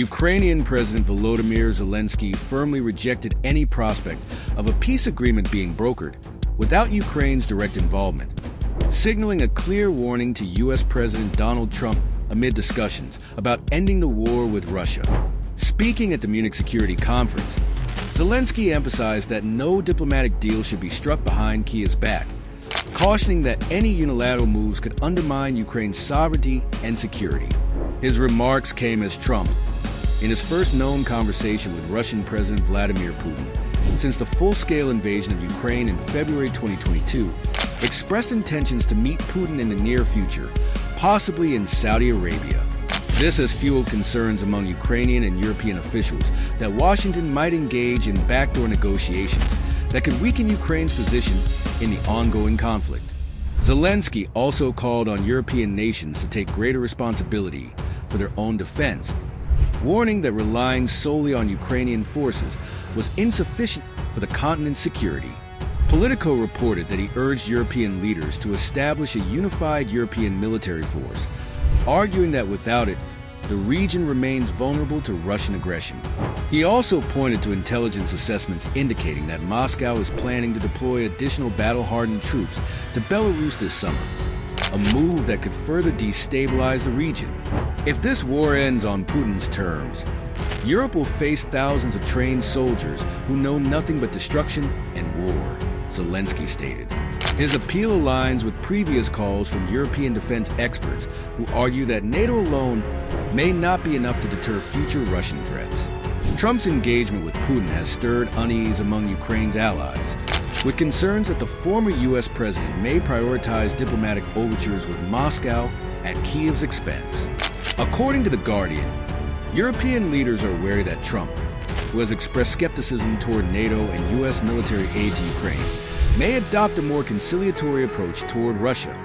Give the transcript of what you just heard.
Ukrainian President Volodymyr Zelenskyy firmly rejected any prospect of a peace agreement being brokered without Ukraine's direct involvement, signaling a clear warning to U.S. President Donald Trump amid discussions about ending the war with Russia. Speaking at the Munich Security Conference, Zelenskyy emphasized that no diplomatic deal should be struck behind Kyiv's back, cautioning that any unilateral moves could undermine Ukraine's sovereignty and security. His remarks came as Trump, in his first known conversation with Russian President Vladimir Putin since the full-scale invasion of Ukraine in February 2022, expressed intentions to meet Putin in the near future, possibly in Saudi Arabia. This has fueled concerns among Ukrainian and European officials that Washington might engage in backdoor negotiations that could weaken Ukraine's position in the ongoing conflict. Zelenskyy also called on European nations to take greater responsibility for their own defense, warning that relying solely on Ukrainian forces was insufficient for the continent's security. Politico reported that he urged European leaders to establish a unified European military force, arguing that without it, the region remains vulnerable to Russian aggression. He also pointed to intelligence assessments indicating that Moscow is planning to deploy additional battle-hardened troops to Belarus this summer, a move that could further destabilize the region. If this war ends on Putin's terms, Europe will face thousands of trained soldiers who know nothing but destruction and war, Zelenskyy stated. His appeal aligns with previous calls from European defense experts who argue that NATO alone may not be enough to deter future Russian threats. Trump's engagement with Putin has stirred unease among Ukraine's allies, with concerns that the former U.S. president may prioritize diplomatic overtures with Moscow at Kyiv's expense. According to The Guardian, European leaders are wary that Trump, who has expressed skepticism toward NATO and U.S. military aid to Ukraine, may adopt a more conciliatory approach toward Russia.